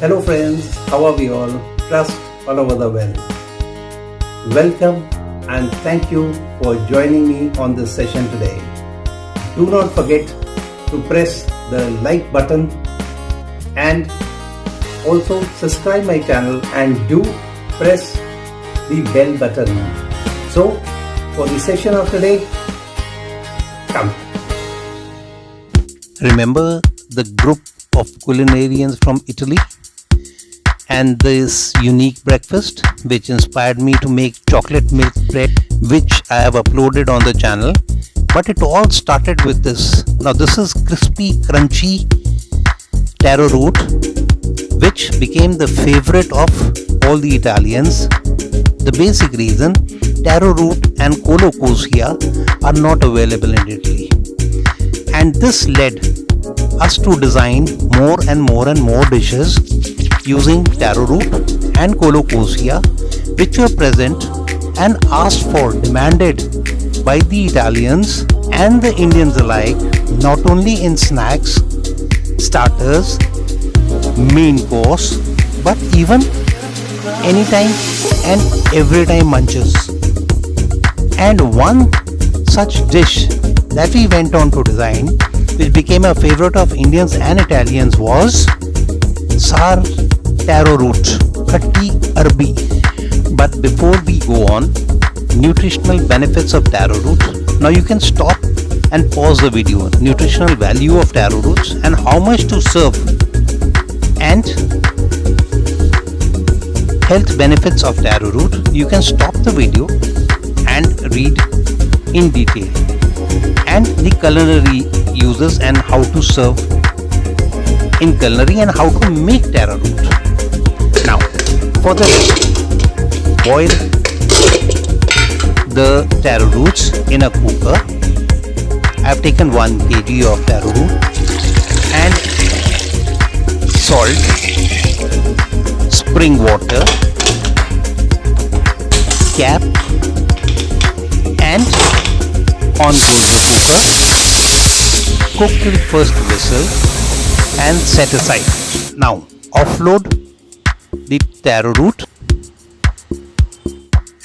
Hello friends, how are we all? Trust all over the world. Welcome and thank you for joining me on this session today. Do not forget to press the like button and also subscribe my channel and do press the bell button. So for the session of today, come. Remember the group of Culinarians from Italy and this unique breakfast which inspired me to make chocolate milk bread, which I have uploaded on the channel. But it all started with this. Now this is crispy, crunchy taro root, which became the favorite of all the Italians. The basic reason, taro root and colocosia are not available in Italy. And this led us to design more and more dishes using taro root and colocosia, which were present and asked for, demanded by the Italians and the Indians alike, not only in snacks, starters, main course, but even anytime and every time munches. And one such dish that we went on to design, which became a favorite of Indians and Italians, was Taro Root, Khatti Arbi. But before we go on, nutritional benefits of taro root. Now you can stop and pause the video. Nutritional value of taro roots and how much to serve, and health benefits of taro root. You can stop the video and read in detail, and the culinary uses and how to serve in culinary and how to make taro root. Now for the boil the taro roots in a cooker. I have taken 1 kg of taro root and salt, spring water, cap, and on goes the cooker. Cook till first whistle and set aside. Now offload the taro root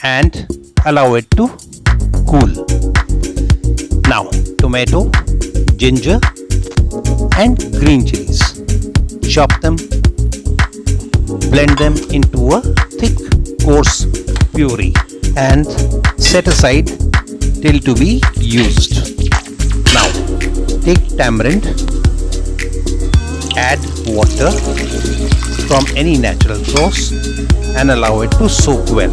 and allow it to cool. Now tomato, ginger and green chilies. Chop them, blend them into a thick coarse puree and set aside till to be used. Now take tamarind, add water from any natural source and allow it to soak well.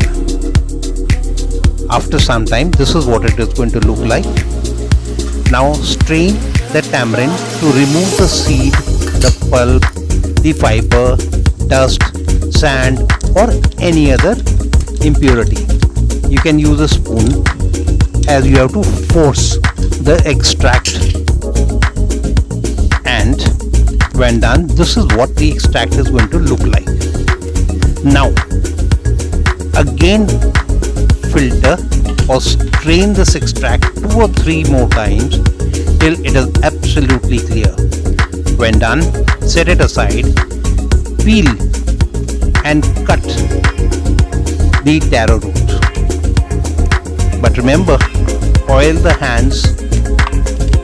After some time, this is what it is going to look like. Now strain the tamarind to remove the seed, the pulp, the fiber, dust, sand or any other impurity. You can use a spoon as you have to force the extract, and when done, this is what the extract is going to look like. Now again filter or strain this extract 2 or 3 more times till it is absolutely clear. When done, set it aside, peel and cut the taro root. But remember, oil the hands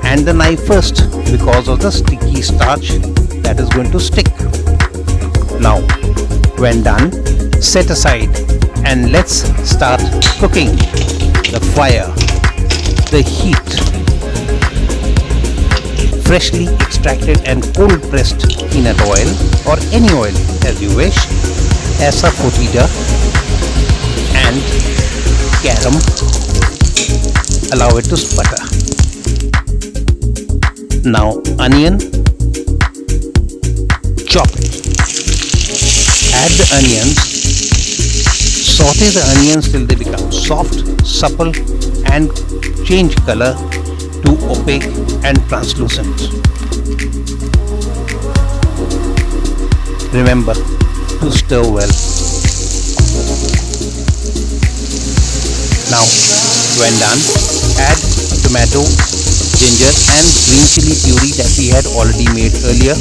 and the knife first because of the sticky starch that is going to stick. Now when done, set aside and let's start cooking. The fire, the heat, freshly extracted and cold pressed peanut oil or any oil as you wish, asafoetida and garam. Allow it to sputter. Now onion, chop it. Add the onions, saute the onions till they become soft, supple and change color to opaque and translucent. Remember to stir well. Now when done, add tomato, ginger and green chili puree that we had already made earlier.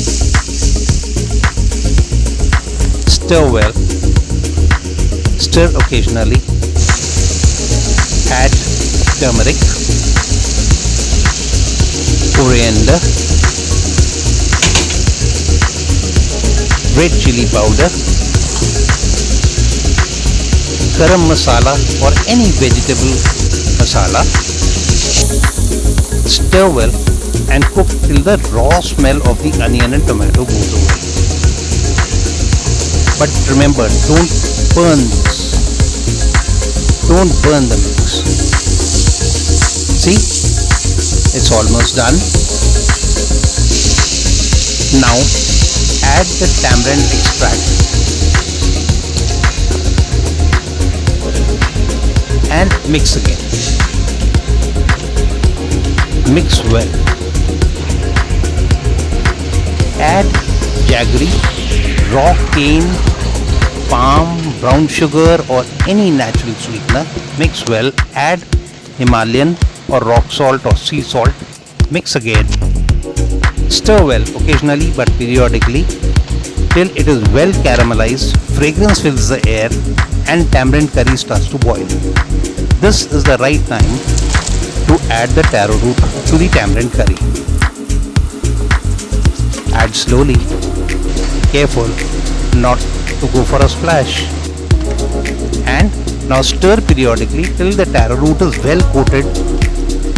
Stir well. Stir occasionally. Add turmeric, coriander, red chili powder, garam masala or any vegetable masala. Stir well and cook till the raw smell of the onion and tomato goes away. But remember, don't burn the mix. See, it's almost done. Now add the tamarind extract and mix again. Mix well. Add jaggery, raw cane, palm, brown sugar or any natural sweetener. Mix well. Add Himalayan or rock salt or sea salt. Mix again. Stir well occasionally but periodically till it is well caramelized, fragrance fills the air and tamarind curry starts to boil. This is the right time to add the taro root to the tamarind curry. Add slowly. Careful not to go for a splash. And now stir periodically till the taro root is well coated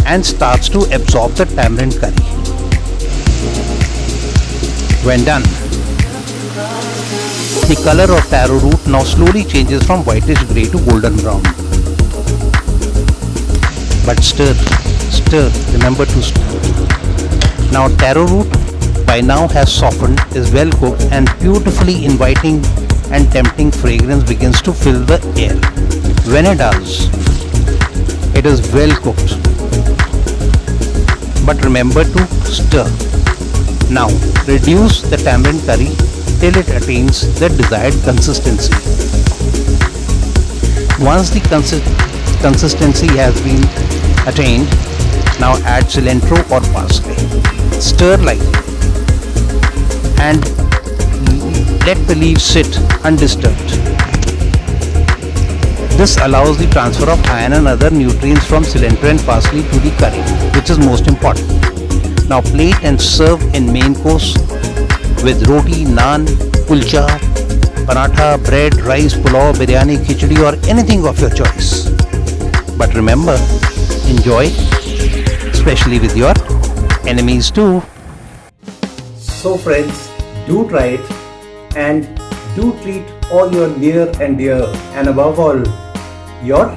and starts to absorb the tamarind curry. When done, the color of taro root now slowly changes from whitish grey to golden brown. But stir, remember to stir. Now taro root by now has softened, is well cooked and beautifully inviting and tempting fragrance begins to fill the air. When it does, it is well cooked. But remember to stir. Now reduce the tamarind curry till it attains the desired consistency. Once the consistency has been attained, now add cilantro or parsley. Stir lightly and let the leaves sit undisturbed. This allows the transfer of iron and other nutrients from cilantro and parsley to the curry, which is most important. Now plate and serve in main course with roti, naan, kulcha, paratha, bread, rice, pulao, biryani, khichdi or anything of your choice. But remember, enjoy, especially with your enemies too. So friends, do try it and do treat all your near and dear and above all your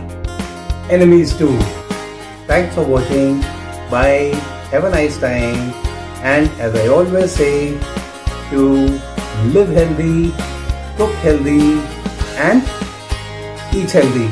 enemies too. Thanks for watching. Bye. Have a nice time. And as I always say, to live healthy, cook healthy and eat healthy.